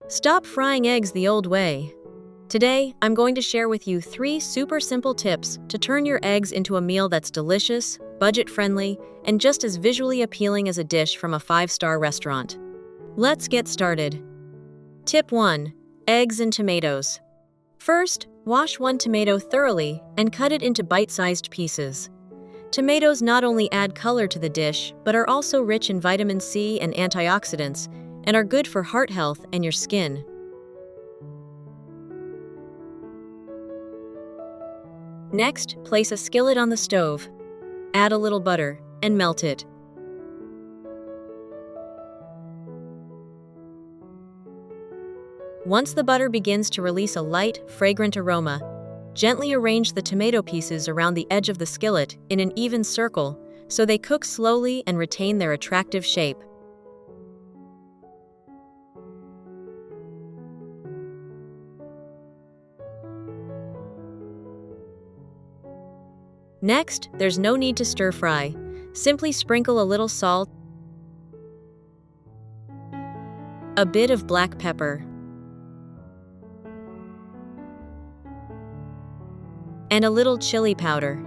Stop frying eggs the old way. Today, I'm going to share with you 3 super simple tips to turn your eggs into a meal that's delicious, budget-friendly, and just as visually appealing as a dish from a 5-star restaurant. Let's get started. Tip 1. Eggs and tomatoes. First, wash 1 tomato thoroughly and cut it into bite-sized pieces. Tomatoes not only add color to the dish, but are also rich in vitamin C and antioxidants, and are good for heart health and your skin. Next, place a skillet on the stove. Add a little butter and melt it. Once the butter begins to release a light, fragrant aroma, gently arrange the tomato pieces around the edge of the skillet in an even circle so they cook slowly and retain their attractive shape. Next, there's no need to stir fry. Simply sprinkle a little salt, a bit of black pepper, and a little chili powder.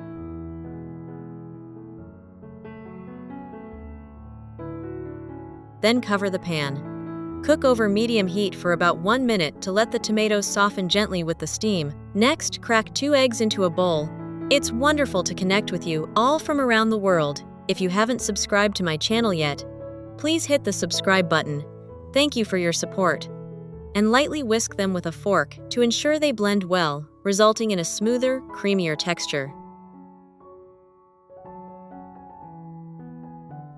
Then cover the pan. Cook over medium heat for about 1 minute to let the tomatoes soften gently with the steam. Next, crack 2 eggs into a bowl. It's wonderful to connect with you all from around the world. If you haven't subscribed to my channel yet, please hit the subscribe button. Thank you for your support. And lightly whisk them with a fork to ensure they blend well, resulting in a smoother, creamier texture.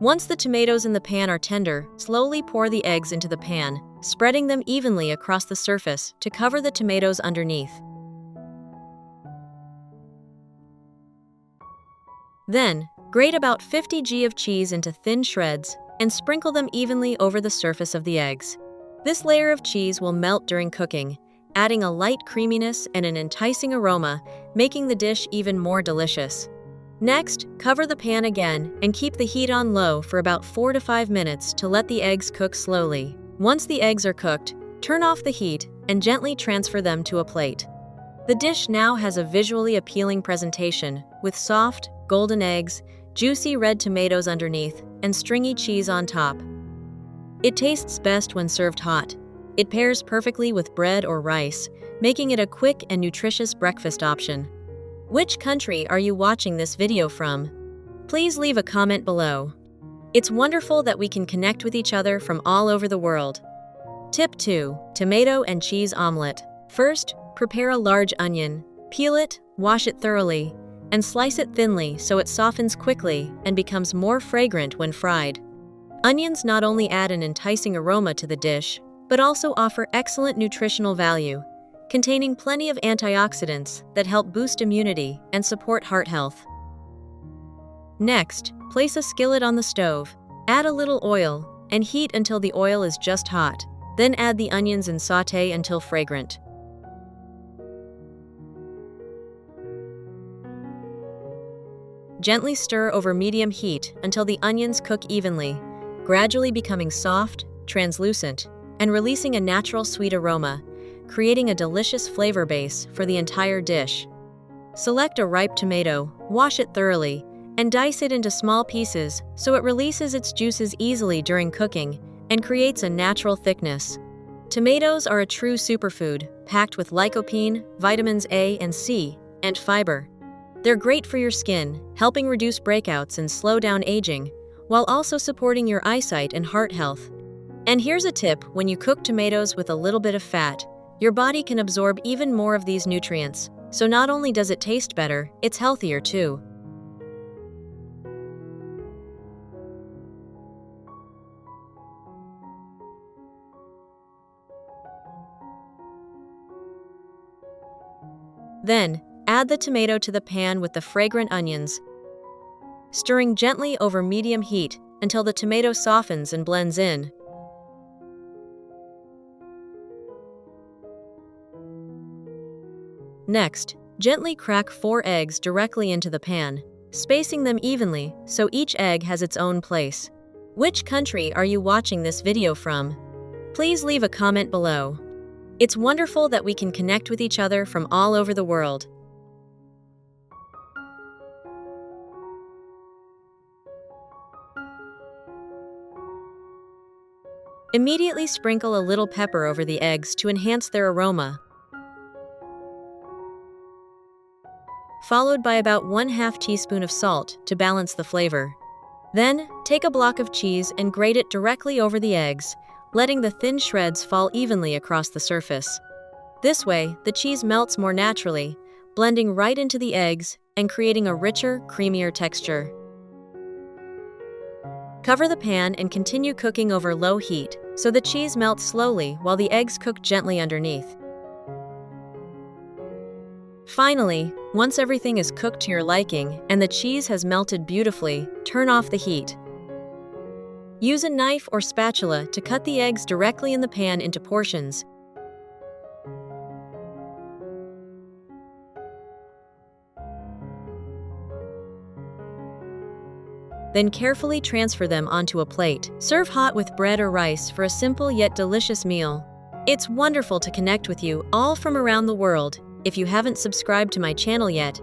Once the tomatoes in the pan are tender, slowly pour the eggs into the pan, spreading them evenly across the surface to cover the tomatoes underneath. Then, grate about 50 g of cheese into thin shreds and sprinkle them evenly over the surface of the eggs. This layer of cheese will melt during cooking, adding a light creaminess and an enticing aroma, making the dish even more delicious. Next, cover the pan again and keep the heat on low for about 4 to 5 minutes to let the eggs cook slowly. Once the eggs are cooked, turn off the heat and gently transfer them to a plate. The dish now has a visually appealing presentation with soft, golden eggs, juicy red tomatoes underneath, and stringy cheese on top. It tastes best when served hot. It pairs perfectly with bread or rice, making it a quick and nutritious breakfast option. Which country are you watching this video from? Please leave a comment below. It's wonderful that we can connect with each other from all over the world. Tip 2. Tomato and cheese omelette. First, prepare a large onion. Peel it, wash it thoroughly, and slice it thinly so it softens quickly and becomes more fragrant when fried. Onions not only add an enticing aroma to the dish, but also offer excellent nutritional value, containing plenty of antioxidants that help boost immunity and support heart health. Next, place a skillet on the stove, add a little oil, and heat until the oil is just hot. Then add the onions and sauté until fragrant. Gently stir over medium heat until the onions cook evenly, gradually becoming soft, translucent, and releasing a natural sweet aroma, creating a delicious flavor base for the entire dish. Select a ripe tomato, wash it thoroughly, and dice it into small pieces so it releases its juices easily during cooking and creates a natural thickness. Tomatoes are a true superfood, packed with lycopene, vitamins A and C, and fiber. They're great for your skin, helping reduce breakouts and slow down aging, while also supporting your eyesight and heart health. And here's a tip: when you cook tomatoes with a little bit of fat, your body can absorb even more of these nutrients, so not only does it taste better, it's healthier too. Then, add the tomato to the pan with the fragrant onions, stirring gently over medium heat until the tomato softens and blends in. Next, gently crack 4 eggs directly into the pan, spacing them evenly so each egg has its own place. Which country are you watching this video from? Please leave a comment below. It's wonderful that we can connect with each other from all over the world. Immediately sprinkle a little pepper over the eggs to enhance their aroma, followed by about 1/2 teaspoon of salt to balance the flavor. Then, take a block of cheese and grate it directly over the eggs, letting the thin shreds fall evenly across the surface. This way, the cheese melts more naturally, blending right into the eggs and creating a richer, creamier texture. Cover the pan and continue cooking over low heat, so the cheese melts slowly while the eggs cook gently underneath. Finally, once everything is cooked to your liking and the cheese has melted beautifully, turn off the heat. Use a knife or spatula to cut the eggs directly in the pan into portions. Then carefully transfer them onto a plate. Serve hot with bread or rice for a simple yet delicious meal. It's wonderful to connect with you all from around the world. If you haven't subscribed to my channel yet,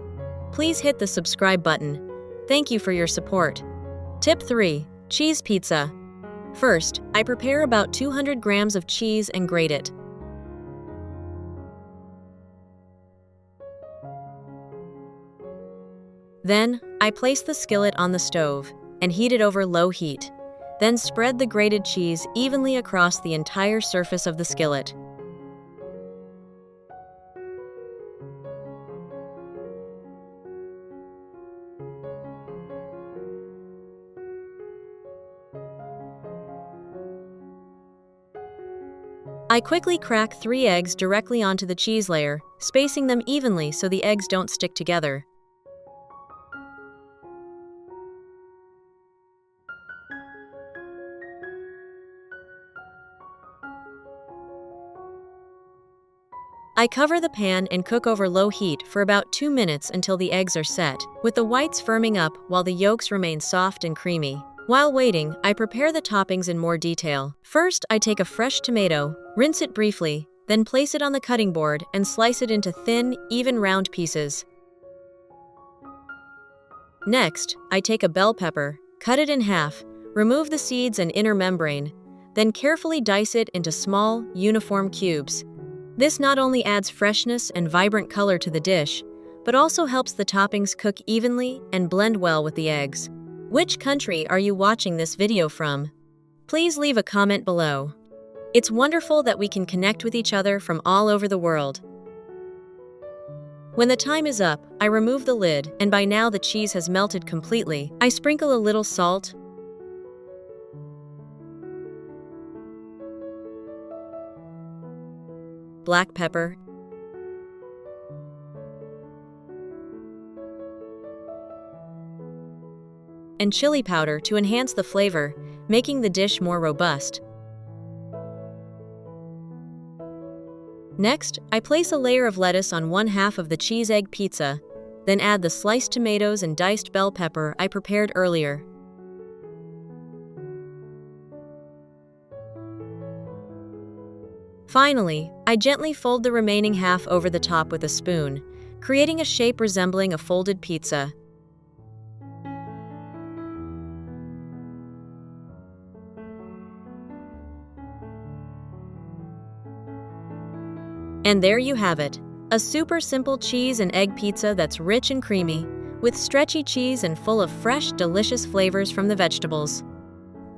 please hit the subscribe button. Thank you for your support. Tip 3. Cheese pizza. First, I prepare about 200 grams of cheese and grate it. Then, I place the skillet on the stove and heat it over low heat. Then spread the grated cheese evenly across the entire surface of the skillet. I quickly crack 3 eggs directly onto the cheese layer, spacing them evenly so the eggs don't stick together. I cover the pan and cook over low heat for about 2 minutes until the eggs are set, with the whites firming up while the yolks remain soft and creamy. While waiting, I prepare the toppings in more detail. First, I take a fresh tomato, rinse it briefly, then place it on the cutting board and slice it into thin, even round pieces. Next, I take a bell pepper, cut it in half, remove the seeds and inner membrane, then carefully dice it into small, uniform cubes. This not only adds freshness and vibrant color to the dish, but also helps the toppings cook evenly and blend well with the eggs. Which country are you watching this video from? Please leave a comment below. It's wonderful that we can connect with each other from all over the world. When the time is up, I remove the lid, and by now the cheese has melted completely. I sprinkle a little salt, black pepper, and chili powder to enhance the flavor, making the dish more robust. Next, I place a layer of lettuce on 1/2 of the cheese egg pizza, then add the sliced tomatoes and diced bell pepper I prepared earlier. Finally, I gently fold the remaining half over the top with a spoon, creating a shape resembling a folded pizza. And there you have it, a super simple cheese and egg pizza that's rich and creamy, with stretchy cheese and full of fresh, delicious flavors from the vegetables.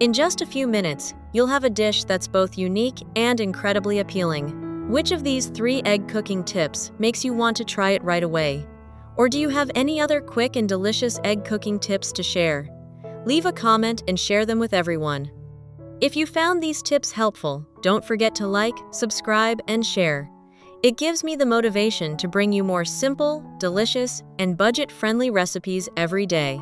In just a few minutes, you'll have a dish that's both unique and incredibly appealing. Which of these 3 egg cooking tips makes you want to try it right away? Or do you have any other quick and delicious egg cooking tips to share? Leave a comment and share them with everyone. If you found these tips helpful, don't forget to like, subscribe, and share. It gives me the motivation to bring you more simple, delicious, and budget-friendly recipes every day.